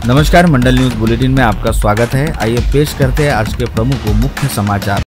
नमस्कार, मंडल news bulletin में आपका स्वागत है। आइए पेश करते हैं आज के प्रमुख व मुख्य समाचार।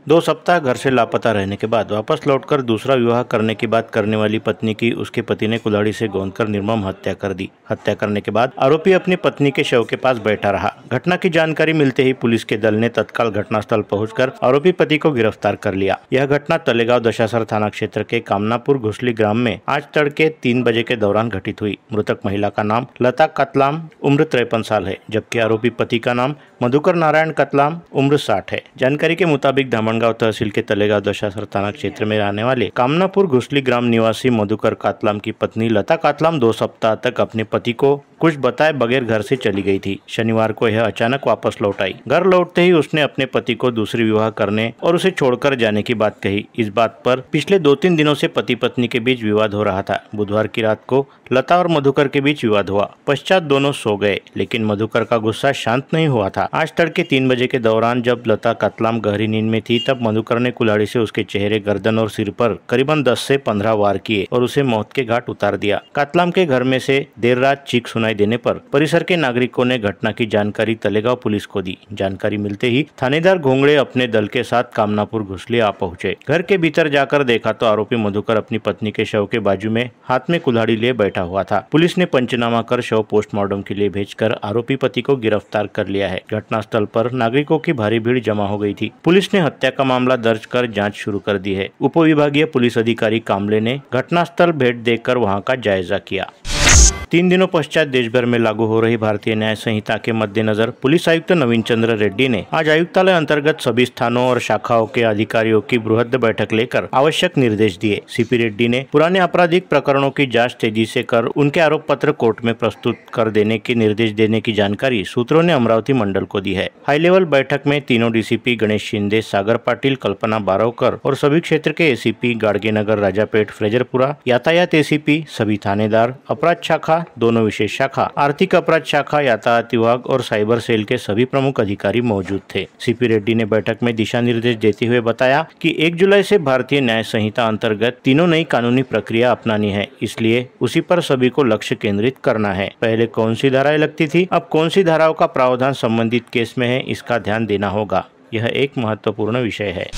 2 सप्ताह घर से लापता रहने के बाद वापस लौटकर दूसरा विवाह करने की बात करने वाली पत्नी की उसके पति ने कुल्हाड़ी से गोंदकर निर्मम हत्या कर दी। हत्या करने के बाद आरोपी अपनी पत्नी के शव के पास बैठा रहा। घटना की जानकारी मिलते ही पुलिस के दल ने तत्काल घटनास्थल पहुंचकर आरोपी पति को गिरफ्तार कर लिया। यह घटना तलेगांव दशासर थाना क्षेत्र के कामनापुर घुसली ग्राम में आज तड़के 3 बजे के दौरान घटित हुई। मृतक महिला का नाम लता कतलाम उम्र 53 साल है, जबकि आरोपी पति का नाम मधुकर नारायण कतलाम उम्र 60 है। जानकारी के मुताबिक धामनगांव तहसील के तलेगांव दशासर थाना क्षेत्र में रहने वाले कामनापुर घुसली ग्राम निवासी मधुकर कातलाम की पत्नी लता कातलाम 2 सप्ताह तक अपने पति को कुछ बताए बगैर घर से चली गई थी। शनिवार को यह अचानक वापस लौट आई। घर लौटते ही उसने अपने पति को दूसरी विवाह करने और उसे छोड़कर जाने की बात कही। इस बात पर पिछले 2-3 दिनों से पति पत्नी के बीच विवाद हो रहा था। बुधवार की रात को लता और मधुकर के बीच विवाद हुआ। पश्चात दोनों सो गए, लेकिन मधुकर का गुस्सा शांत नहीं हुआ था। आज तड़के 3 बजे के दौरान जब लता कातलाम गहरी नींद में थी, तब मधुकर ने कुल्हाड़ी से उसके चेहरे, गर्दन और सिर पर करीबन 10 से 15 वार किए और उसे मौत के घाट उतार दिया। कातलाम के घर में से देर रात चीख सुनाई देने पर परिसर के नागरिकों ने घटना की जानकारी तलेगांव पुलिस को दी। जानकारी मिलते ही थानेदार घोंगड़े अपने दल के साथ कामनापुर घुसली आ पहुंचे। घर के भीतर जाकर देखा तो आरोपी मधुकर अपनी पत्नी के शव के बाजू में हाथ में कुल्हाड़ी लिए बैठा हुआ था। पुलिस ने पंचनामा कर शव पोस्टमार्टम के लिए भेजकर आरोपी पति को गिरफ्तार कर लिया है। घटनास्थल पर नागरिकों की भारी भीड़ जमा हो गई थी। पुलिस ने हत्या का मामला दर्ज कर जाँच शुरू कर दी है। उप विभागीय पुलिस अधिकारी कामले ने घटनास्थल भेंट देकर वहाँ का जायजा किया। 3 दिनों पश्चात देश भर में लागू हो रही भारतीय न्याय संहिता के मद्देनजर पुलिस आयुक्त नवीन चंद्र रेड्डी ने आज आयुक्तालय अंतर्गत सभी स्थानों और शाखाओं के अधिकारियों की बृहद बैठक लेकर आवश्यक निर्देश दिए। सीपी रेड्डी ने पुराने आपराधिक प्रकरणों की जांच तेजी से कर उनके आरोप पत्र कोर्ट में प्रस्तुत कर देने के निर्देश देने की जानकारी सूत्रों ने अमरावती मंडल को दी है। हाई लेवल बैठक में तीनों डीसीपी गणेश शिंदे, सागर पाटिल, कल्पना बारवकर और सभी क्षेत्र के एसीपी गाड़गेनगर, राजापेट, फ्रेजरपुरा, यातायात एसीपी, सभी थानेदार, अपराध शाखा, दोनों विशेष शाखा, आर्थिक अपराध शाखा, यातायात विभाग और साइबर सेल के सभी प्रमुख अधिकारी मौजूद थे। सीपी रेड्डी ने बैठक में दिशा निर्देश देते हुए बताया कि 1 जुलाई से भारतीय न्याय संहिता अंतर्गत तीनों नई कानूनी प्रक्रिया अपनानी है, इसलिए उसी पर सभी को लक्ष्य केंद्रित करना है। पहले कौन सी धाराएं लगती थी, अब कौन सी धाराओं का प्रावधान संबंधित केस में है, इसका ध्यान देना होगा। यह एक महत्वपूर्ण विषय है।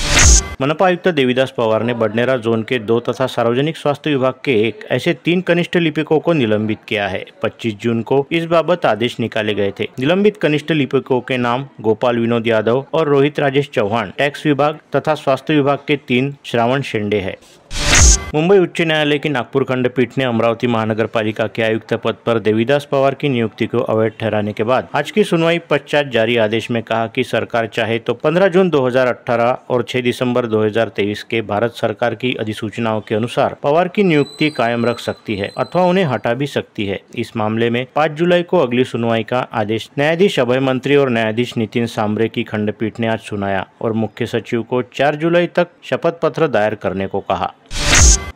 मनपा आयुक्त देवीदास पवार ने बडनेरा जोन के 2 तथा सार्वजनिक स्वास्थ्य विभाग के ऐसे 3 कनिष्ठ लिपिकों को निलंबित किया है। 25 जून को इस बाबत आदेश निकाले गए थे। निलंबित कनिष्ठ लिपिकों के नाम गोपाल विनोद यादव और रोहित राजेश चौहान टैक्स विभाग तथा स्वास्थ्य विभाग के 3 श्रावण शेंडे है। मुंबई उच्च न्यायालय की नागपुर खंडपीठ ने अमरावती महानगर पालिका के आयुक्त पद पर देवीदास पवार की नियुक्ति को अवैध ठहराने के बाद आज की सुनवाई पश्चात जारी आदेश में कहा कि सरकार चाहे तो 15 जून 2018 और 6 दिसंबर 2023 के भारत सरकार की अधिसूचनाओं के अनुसार पवार की नियुक्ति कायम रख सकती है अथवा उन्हें हटा भी सकती है। इस मामले में 5 जुलाई को अगली सुनवाई का आदेश न्यायाधीश अभय मंत्री और न्यायाधीश नितिन सांबरे की खंडपीठ ने आज सुनाया और मुख्य सचिव को 4 जुलाई तक शपथ पत्र दायर करने को कहा।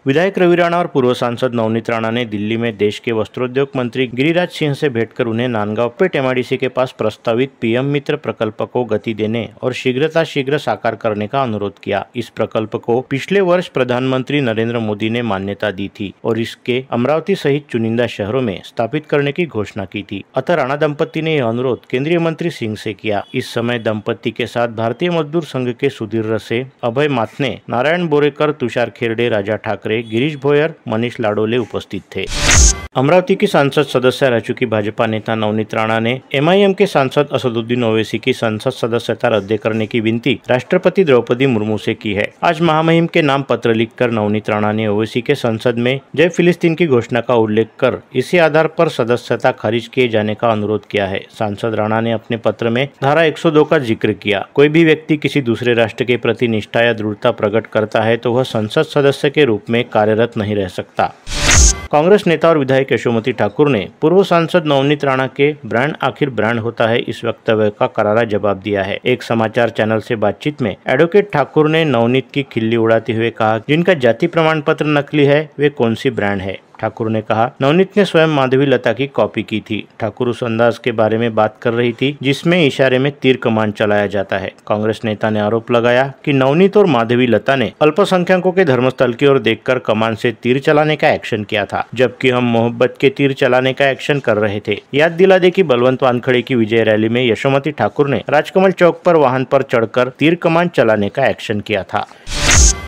विधायक रवि राणा और पूर्व सांसद नवनीत राणा ने दिल्ली में देश के वस्त्रोद्योग मंत्री गिरिराज सिंह से भेंट कर उन्हें नांदगांव पेट एमआईडीसी के पास प्रस्तावित पीएम मित्र प्रकल्प को गति देने और शीघ्र साकार करने का अनुरोध किया। इस प्रकल्प को पिछले वर्ष प्रधानमंत्री नरेंद्र मोदी ने मान्यता दी थी और इसके अमरावती सहित चुनिंदा शहरों में स्थापित करने की घोषणा की थी। अतः राणा दंपति ने यह अनुरोध केंद्रीय मंत्री सिंह से किया। इस समय दंपति के साथ भारतीय मजदूर संघ के सुधीर रसे, अभय माथने, नारायण बोरेकर, तुषार खेरडे, राजा ठाकरे, गिरीश भोयर, मनीष लाडोले उपस्थित थे। अमरावती की संसद सदस्य रह चुकी भाजपा नेता नवनीत राणा ने एमआईएम के सांसद असदुद्दीन ओवैसी की संसद सदस्यता रद्द करने की विनती राष्ट्रपति द्रौपदी मुर्मू से की है। आज महामहिम के नाम पत्र लिखकर नवनीत राणा ने ओवैसी के संसद में जय फिलिस्तीन की घोषणा का उल्लेख कर इसी आधार पर सदस्यता खारिज किए जाने का अनुरोध किया है। सांसद राणा ने अपने पत्र में धारा 102 का जिक्र किया। कोई भी व्यक्ति किसी दूसरे राष्ट्र के प्रति निष्ठा या दृढ़ता प्रकट करता है तो वह संसद सदस्य के रूप में कार्यरत नहीं रह सकता। कांग्रेस नेता और विधायक यशोमती ठाकुर ने पूर्व सांसद नवनीत राणा के ब्रांड आखिर ब्रांड होता है इस वक्तव्य का करारा जवाब दिया है। एक समाचार चैनल से बातचीत में एडवोकेट ठाकुर ने नवनीत की खिल्ली उड़ाते हुए कहा, जिनका जाति प्रमाण पत्र नकली है वे कौन सी ब्रांड है। ठाकुर ने कहा, नवनीत ने स्वयं माधवी लता की कॉपी की थी। ठाकुर उस अंदाज के बारे में बात कर रही थी जिसमें इशारे में तीर कमान चलाया जाता है। कांग्रेस नेता ने आरोप लगाया कि नवनीत और माधवी लता ने अल्पसंख्यकों के धर्मस्थल की ओर देखकर कमान से तीर चलाने का एक्शन किया था, जबकि हम मोहब्बत के तीर चलाने का एक्शन कर रहे थे। याद दिला दे कि बलवंत वानखड़े की विजय रैली में यशोमती ठाकुर ने राजकमल चौक पर वाहन पर चढ़कर तीर कमान चलाने का एक्शन किया था।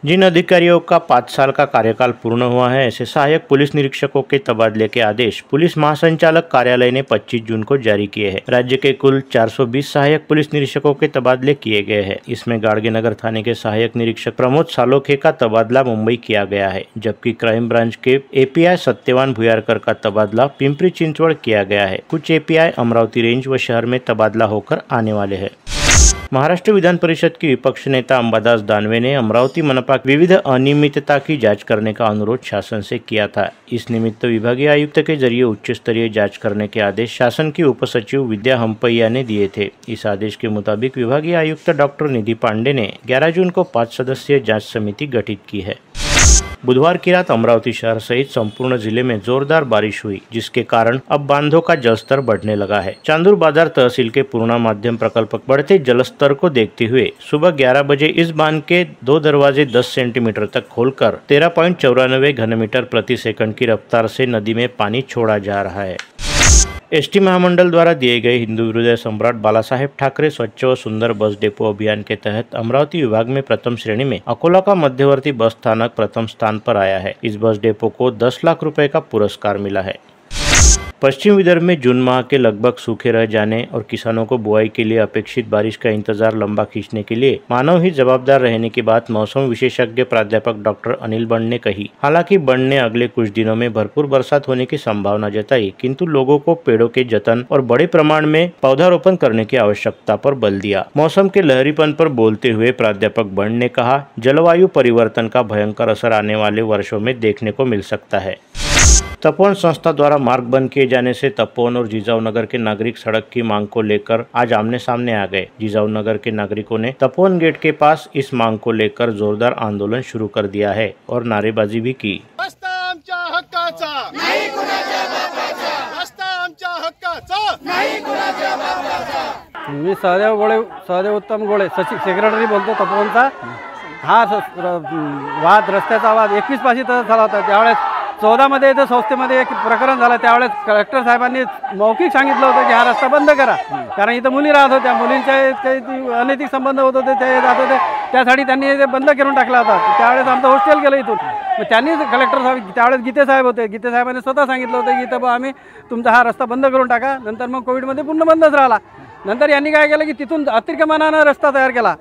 जिन अधिकारियों का 5 साल का कार्यकाल पूर्ण हुआ है, ऐसे सहायक पुलिस निरीक्षकों के तबादले के आदेश पुलिस महासंचालक कार्यालय ने 25 जून को जारी किए हैं। राज्य के कुल 420 सहायक पुलिस निरीक्षकों के तबादले किए गए हैं। इसमें गाड़गेनगर थाने के सहायक निरीक्षक प्रमोद सालोखे का तबादला मुंबई किया गया है, जबकि क्राइम ब्रांच के एपीआई सत्यवान भुयारकर का तबादला पिंपरी चिंचवड़ किया गया है। कुछ एपीआई अमरावती रेंज व शहर में तबादला होकर आने वाले हैं। महाराष्ट्र विधान परिषद के विपक्ष नेता अंबादास दानवे ने अमरावती मनपा विविध अनियमितता की जांच करने का अनुरोध शासन से किया था। इस निमित्त विभागीय आयुक्त के जरिए उच्च स्तरीय जांच करने के आदेश शासन की उपसचिव विद्या हम्पैया ने दिए थे। इस आदेश के मुताबिक विभागीय आयुक्त डॉक्टर निधि पांडे ने 11 जून को 5 सदस्यीय जांच समिति गठित की है। बुधवार की रात अमरावती शहर सहित संपूर्ण जिले में जोरदार बारिश हुई, जिसके कारण अब बांधों का जलस्तर बढ़ने लगा है। चांदूर बाजार तहसील के पूर्णा माध्यम प्रकल्प बढ़ते जलस्तर को देखते हुए सुबह 11 बजे इस बांध के 2 दरवाजे 10 सेंटीमीटर तक खोलकर 13.94 घनमीटर प्रति सेकंड की रफ्तार से नदी में पानी छोड़ा जा रहा है। एसटी महामंडल द्वारा दिए गए हिंदू हृदय सम्राट बालासाहेब ठाकरे स्वच्छ व सुंदर बस डेपो अभियान के तहत अमरावती विभाग में प्रथम श्रेणी में अकोला का मध्यवर्ती बस स्थानक प्रथम स्थान पर आया है। इस बस डेपो को 10 लाख रुपए का पुरस्कार मिला है। पश्चिम विदर्भ में जून माह के लगभग सूखे रह जाने और किसानों को बुआई के लिए अपेक्षित बारिश का इंतजार लंबा खींचने के लिए मानव ही जवाबदार रहने की बात मौसम विशेषज्ञ प्राध्यापक डॉक्टर अनिल बंड ने कही। हालांकि बंड ने अगले कुछ दिनों में भरपूर बरसात होने की संभावना जताई, किंतु लोगों को पेड़ों के जतन और बड़े प्रमाण में पौधारोपण करने की आवश्यकता पर बल दिया। मौसम के लहरीपन पर बोलते हुए प्राध्यापक बंड ने कहा, जलवायु परिवर्तन का भयंकर असर आने वाले वर्षों में देखने को मिल सकता है। तपोवन संस्था द्वारा मार्ग बंद किए जाने से तपोवन और जिजाऊ नगर के नागरिक सड़क की मांग को लेकर आज आमने सामने आ गए। जिजाऊ नगर के नागरिकों ने तपोवन गेट के पास इस मांग को लेकर जोरदार आंदोलन शुरू कर दिया है और नारेबाजी भी की। रस्ता आमच्या हक्काचा नाही कुणाच्या बापाचा, रस्ता आमच्या हक्काचा नाही कुणाच्या बापाचा। मी सहदेव उत्तम गोळे सेक्रेटरी बोलतो तपोवनचा। हा वाद रस्त्याचा वाद 21 पाशी तसा झाला होता। त्यावेळेस 14 मध्ये इथं संस्थेमध्ये एक प्रकरण झालं। त्यावेळेस कलेक्टर साहेबांनी मौखिक सांगितलं होतं की हा रस्ता बंद करा, कारण इथं मुली राहत होत्या, मुलींचे काही अनैतिक संबंध होत होते, ते जात होते, त्यासाठी त्यांनी ते बंद करून टाकला होता। त्यावेळेस आमचं हॉस्टेल गेलं इथून। मग त्यांनी कलेक्टर साहेब त्यावेळेस गीते साहेब होते, गीते साहेबांनी स्वतः सांगितलं होतं की इथं आम्ही तुमचा हा रस्ता बंद करून टाका। नंतर मग कोविडमध्ये पूर्ण बंदच राहिला। नंतर यांनी काय केलं की तिथून अतिक्रमणानं रस्ता तयार केला,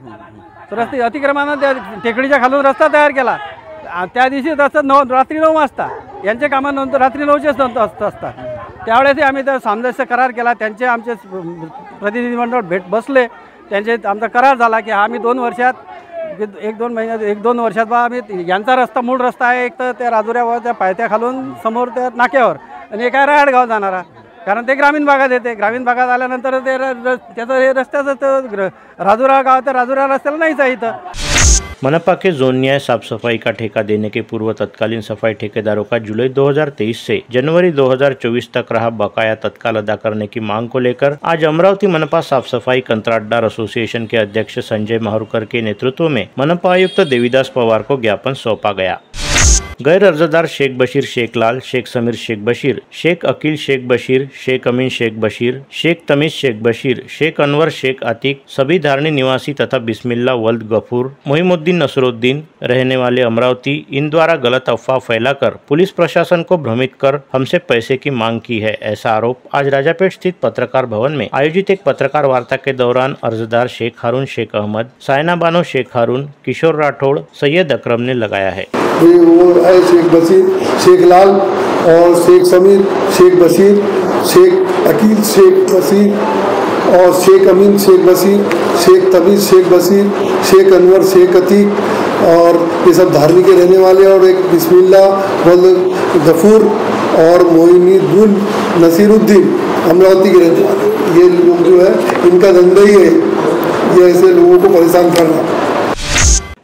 रस्ते अतिक्रमणानं त्या टेकडीच्या खालून रस्ता तयार केला। त्या दिवशी रस्ता रात्री 9 वाजता, यांच्या कामानंतर रात्री 9चे असतात। त्यावेळेस आम्ही त्या सामंजस्य करार केला, त्यांचे आमचे प्रतिनिधिमंडळ बसले, त्यांचे आमचा करार झाला की आम्ही 2 वर्षात 1-2 वर्षात बा आम्ही यांचा रस्ता मूळ रस्ता आहे एक तर त्या राजुऱ्यावर त्या पायथ्या खालून समोर त्या नाक्यावर, आणि एक आहे रायडगाव जाणारा, कारण ते ग्रामीण भागात येते। ग्रामीण भागात आल्यानंतर ते त्याचं हे रस्त्याचं राजुरा गाव तर राजुरा रस्त्याला नाहीच आहे इथं। मनपा के जोन न्याय साफ सफाई का ठेका देने के पूर्व तत्कालीन सफाई ठेकेदारों का जुलाई 2023 से जनवरी 2024 तक रहा बकाया तत्काल अदा करने की मांग को लेकर आज अमरावती मनपा साफ सफाई कंत्राटदार एसोसिएशन के अध्यक्ष संजय माहुरकर के नेतृत्व में मनपा आयुक्त देवीदास पवार को ज्ञापन सौंपा गया। गैर अर्जदार शेख बशीर शेख लाल, शेख समीर शेख बशीर, शेख अकील शेख बशीर, शेख अमीन शेख बशीर, शेख तमीज शेख बशीर, शेख अनवर शेख अतीक, सभी धारणी निवासी तथा बिस्मिल्ला वल्द गफूर, मोहिमुद्दीन नसरुद्दीन रहने वाले अमरावती, इन द्वारा गलत अफवाह फैलाकर पुलिस प्रशासन को भ्रमित कर हमसे पैसे की मांग की है। ऐसा आरोप आज राजापेट स्थित पत्रकार भवन में आयोजित एक पत्रकार वार्ता के दौरान अर्जदार शेख हारून शेख अहमद, साइना बानो शेख हारून, किशोर राठौड़, सैयद अकरम ने लगाया है। वो है शेख बशीर शेख लाल और शेख समीर शेख बशीर, शेख अकील शेख बशीर और शेख अमीन शेख बशीर, शेख तमीज शेख बशीर, शेख अनवर शेख अतीक, और ये सब धार्मिक के रहने वाले, और एक बिस्मिल्ला वल्द गफूर और मोइनुद्दीन नसीरुद्दीन अमरावती के रहने वाले। ये लोग जो है इनका धंधा ही है ये ऐसे लोगों को परेशान करना।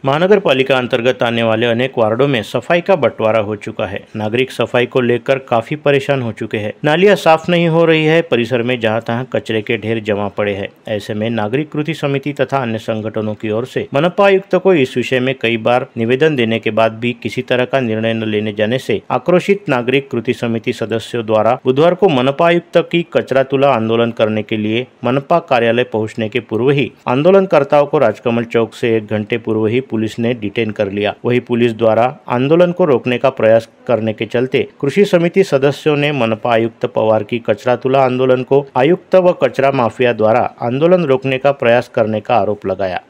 महानगर पालिका अंतर्गत आने वाले अनेक वार्डों में सफाई का बंटवारा हो चुका है। नागरिक सफाई को लेकर काफी परेशान हो चुके हैं। नालियां साफ नहीं हो रही है, परिसर में जहां तहां कचरे के ढेर जमा पड़े हैं। ऐसे में नागरिक कृति समिति तथा अन्य संगठनों की ओर से मनपा आयुक्त को इस विषय में कई बार निवेदन देने के बाद भी किसी तरह का निर्णय न लेने जाने से आक्रोशित नागरिक कृति समिति सदस्यों द्वारा बुधवार को मनपा आयुक्त की कचरा तुला आंदोलन करने के लिए मनपा कार्यालय पहुंचने के पूर्व ही आंदोलनकर्ताओं को राजकमल चौक से 1 घंटे पूर्व ही पुलिस ने डिटेन कर लिया। वही पुलिस द्वारा आंदोलन को रोकने का प्रयास करने के चलते कृषि समिति सदस्यों ने मनपा आयुक्त पवार की कचरा तुला आंदोलन को आयुक्त व कचरा माफिया द्वारा आंदोलन रोकने का प्रयास करने का आरोप लगाया।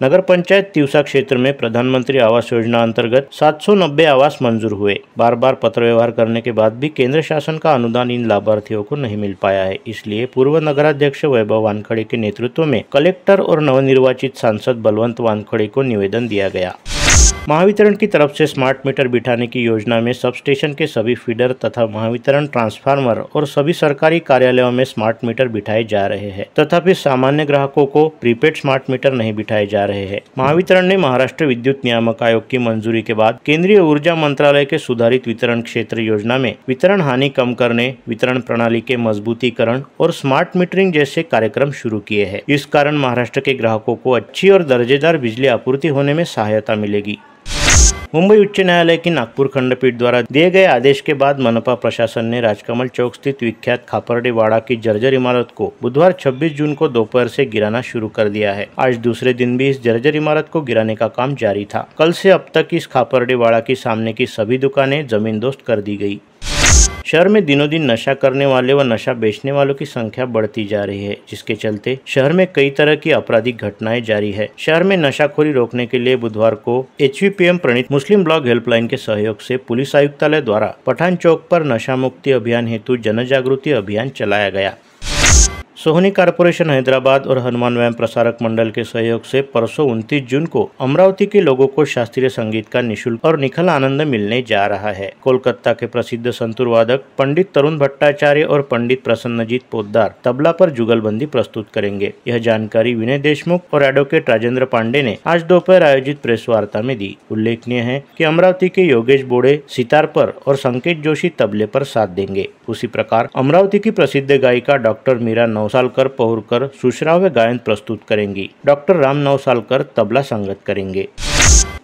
नगर पंचायत तिवसा क्षेत्र में प्रधानमंत्री आवास योजना अंतर्गत 790 आवास मंजूर हुए। बार बार पत्र व्यवहार करने के बाद भी केंद्र शासन का अनुदान इन लाभार्थियों को नहीं मिल पाया है। इसलिए पूर्व नगराध्यक्ष वैभव वानखड़े के नेतृत्व में कलेक्टर और नवनिर्वाचित सांसद बलवंत वानखड़े को निवेदन दिया गया। महावितरण की तरफ से स्मार्ट मीटर बिठाने की योजना में सब स्टेशन के सभी फीडर तथा महावितरण ट्रांसफार्मर और सभी सरकारी कार्यालयों में स्मार्ट मीटर बिठाए जा रहे हैं। तथापि सामान्य ग्राहकों को प्रीपेड स्मार्ट मीटर नहीं बिठाए जा रहे हैं। महावितरण ने महाराष्ट्र विद्युत नियामक आयोग की मंजूरी के बाद केंद्रीय ऊर्जा मंत्रालय के सुधारित वितरण क्षेत्र योजना में वितरण हानि कम करने, वितरण प्रणाली के मजबूतीकरण और स्मार्ट मीटरिंग जैसे कार्यक्रम शुरू किए हैं। इस कारण महाराष्ट्र के ग्राहकों को अच्छी और दर्जेदार बिजली आपूर्ति होने में सहायता मिलेगी। मुंबई उच्च न्यायालय की नागपुर खंडपीठ द्वारा दिए गए आदेश के बाद मनपा प्रशासन ने राजकमल चौक स्थित विख्यात खापरडे वाड़ा की जर्जर इमारत को बुधवार 26 जून को दोपहर से गिराना शुरू कर दिया है। आज दूसरे दिन भी इस जर्जर इमारत को गिराने का काम जारी था। कल से अब तक इस खापरडे वाड़ा के सामने की सभी दुकानें जमींदोस्त कर दी गई। शहर में दिनों दिन नशा करने वाले व नशा बेचने वालों की संख्या बढ़ती जा रही है, जिसके चलते शहर में कई तरह की आपराधिक घटनाएं जारी है। शहर में नशाखोरी रोकने के लिए बुधवार को HVPM प्रणीत मुस्लिम ब्लॉक हेल्पलाइन के सहयोग से पुलिस आयुक्तालय द्वारा पठान चौक पर नशा मुक्ति अभियान हेतु जनजागृति अभियान चलाया गया। सोहनी कॉरपोरेशन हैदराबाद और हनुमान व्यायाम प्रसारक मंडल के सहयोग से परसों 29 जून को अमरावती के लोगों को शास्त्रीय संगीत का निःशुल्क और निखल आनंद मिलने जा रहा है। कोलकाता के प्रसिद्ध संतूर वादक पंडित तरुण भट्टाचार्य और पंडित प्रसन्नजीत पोद्दार तबला पर जुगलबंदी प्रस्तुत करेंगे। यह जानकारी विनय देशमुख और एडवोकेट राजेंद्र पांडे ने आज दोपहर आयोजित प्रेस वार्ता में दी। उल्लेखनीय है कि अमरावती के योगेश बोड़े सितार पर और संकेत जोशी तबले पर साथ देंगे। उसी प्रकार अमरावती की प्रसिद्ध गायिका डॉक्टर मीरा नौसालकर पहुरकर सुश्राव्य गायन प्रस्तुत करेंगी। डॉक्टर राम नौसालकर तबला संगत करेंगे।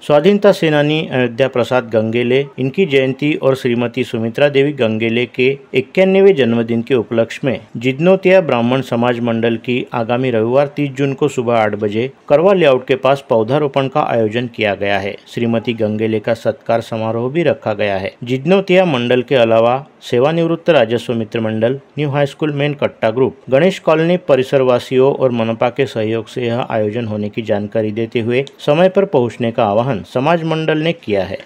स्वाधीनता सेनानी अयोध्या प्रसाद गंगेले, इनकी जयंती और श्रीमती सुमित्रा देवी गंगेले के 91वें जन्मदिन के उपलक्ष्य में जिदनोतिया ब्राह्मण समाज मंडल की आगामी रविवार 30 जून को सुबह 8 बजे करवा लेआउट के पास पौधारोपण का आयोजन किया गया है। श्रीमती गंगेले का सत्कार समारोह भी रखा गया है। जिदनोतिया मंडल के अलावा सेवानिवृत्त राजस्व मित्र मंडल, न्यू हाई स्कूल मेन कट्टा ग्रुप, गणेश कॉलोनी परिसर वासियों और मनपा के सहयोग से यह आयोजन होने की जानकारी देते हुए समय पर पहुंचने का आह्वान समाज मंडल ने किया है।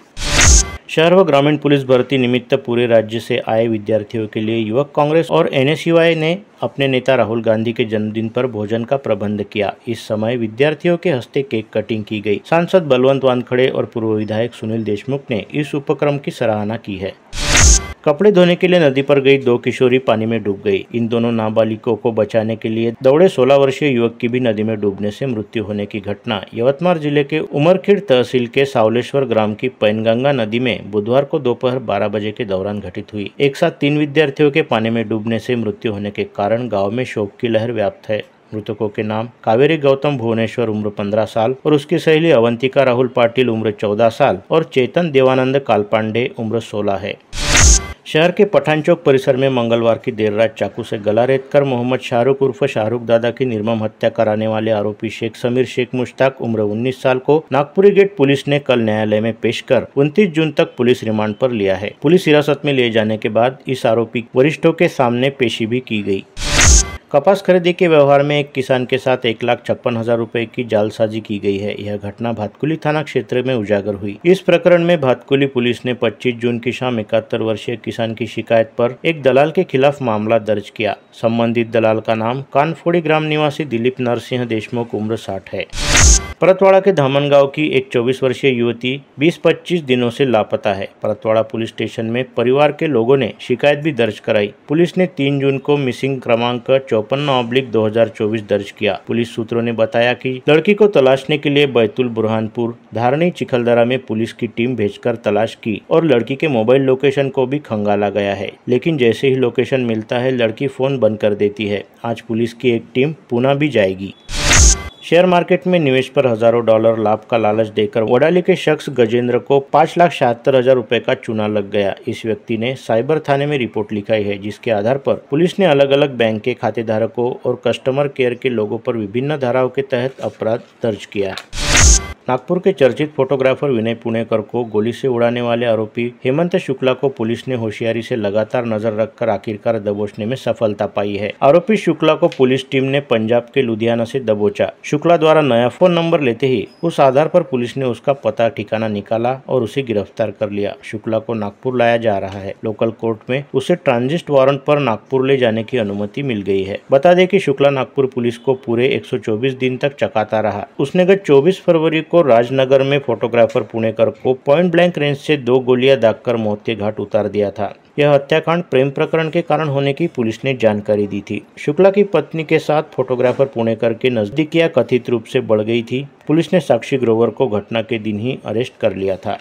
शहर व ग्रामीण पुलिस भर्ती निमित्त पूरे राज्य से आए विद्यार्थियों के लिए युवक कांग्रेस और NSUI ने अपने नेता राहुल गांधी के जन्मदिन पर भोजन का प्रबंध किया। इस समय विद्यार्थियों के हस्ते केक कटिंग की गई। सांसद बलवंत वानखड़े और पूर्व विधायक सुनील देशमुख ने इस उपक्रम की सराहना की है। कपड़े धोने के लिए नदी पर गई 2 किशोरी पानी में डूब गई। इन दोनों नाबालिगों को बचाने के लिए दौड़े 16 वर्षीय युवक की भी नदी में डूबने से मृत्यु होने की घटना यवतमाल जिले के उमरखेड़ तहसील के सावलेश्वर ग्राम की पैनगंगा नदी में बुधवार को दोपहर 12 बजे के दौरान घटित हुई। एक साथ 3 विद्यार्थियों के पानी में डूबने से मृत्यु होने के कारण गाँव में शोक की लहर व्याप्त है। मृतकों के नाम कावेरी गौतम भुवनेश्वर उम्र 15 साल और उसकी सहेली अवंतिका राहुल पाटिल उम्र 14 साल और चेतन देवानंद कालपांडे उम्र 16 है। शहर के पठान चौक परिसर में मंगलवार की देर रात चाकू से गला रेतकर मोहम्मद शाहरुख उर्फ शाहरुख दादा की निर्मम हत्या कराने वाले आरोपी शेख समीर शेख मुश्ताक उम्र 19 साल को नागपुरी गेट पुलिस ने कल न्यायालय में पेश कर 29 जून तक पुलिस रिमांड पर लिया है। पुलिस हिरासत में लिए जाने के बाद इस आरोपी वरिष्ठों के सामने पेशी भी की गई। कपास खरीदी के व्यवहार में एक किसान के साथ 1,56,000 रुपए की जालसाजी की गई है। यह घटना भातकुली थाना क्षेत्र में उजागर हुई। इस प्रकरण में भातकुली पुलिस ने 25 जून की शाम 71 वर्षीय किसान की शिकायत पर एक दलाल के खिलाफ मामला दर्ज किया। संबंधित दलाल का नाम कानफोड़ी ग्राम निवासी दिलीप नरसिंह देशमुख उम्र 60 है। परतवाड़ा के धामनगांव की एक 24 वर्षीय युवती 20-25 दिनों से लापता है। परतवाड़ा पुलिस स्टेशन में परिवार के लोगों ने शिकायत भी दर्ज कराई। पुलिस ने 3 जून को मिसिंग क्रमांक 54/2024 दर्ज किया। पुलिस सूत्रों ने बताया कि लड़की को तलाशने के लिए बैतूल, बुरहानपुर, धारणी, चिखलदरा में पुलिस की टीम भेजकर तलाश की और लड़की के मोबाइल लोकेशन को भी खंगाला गया है, लेकिन जैसे ही लोकेशन मिलता है लड़की फोन बंद कर देती है। आज पुलिस की एक टीम पूना भी जाएगी। शेयर मार्केट में निवेश पर हजारों डॉलर लाभ का लालच देकर वडाली के शख्स गजेंद्र को 5,76,000 रुपए का चूना लग गया। इस व्यक्ति ने साइबर थाने में रिपोर्ट लिखाई है, जिसके आधार पर पुलिस ने अलग अलग बैंक के खातेधारकों और कस्टमर केयर के लोगों पर विभिन्न धाराओं के तहत अपराध दर्ज किया। नागपुर के चर्चित फोटोग्राफर विनय पुणेकर को गोली से उड़ाने वाले आरोपी हेमंत शुक्ला को पुलिस ने होशियारी से लगातार नजर रखकर आखिरकार दबोचने में सफलता पाई है। आरोपी शुक्ला को पुलिस टीम ने पंजाब के लुधियाना से दबोचा। शुक्ला द्वारा नया फोन नंबर लेते ही उस आधार पर पुलिस ने उसका पता ठिकाना निकाला और उसे गिरफ्तार कर लिया। शुक्ला को नागपुर लाया जा रहा है। लोकल कोर्ट में उसे ट्रांजिट वारंट पर नागपुर ले जाने की अनुमति मिल गई है। बता दें कि शुक्ला नागपुर पुलिस को पूरे 124 दिन तक चकाता रहा। उसने गत 24 फरवरी को राजनगर में फोटोग्राफर पुणेकर को पॉइंट ब्लैंक रेंज से 2 गोलियां दागकर मौत के घाट उतार दिया था। यह हत्याकांड प्रेम प्रकरण के कारण होने की पुलिस ने जानकारी दी थी। शुक्ला की पत्नी के साथ फोटोग्राफर पुणेकर के नजदीकियां कथित रूप से बढ़ गई थी। पुलिस ने साक्षी ग्रोवर को घटना के दिन ही अरेस्ट कर लिया था।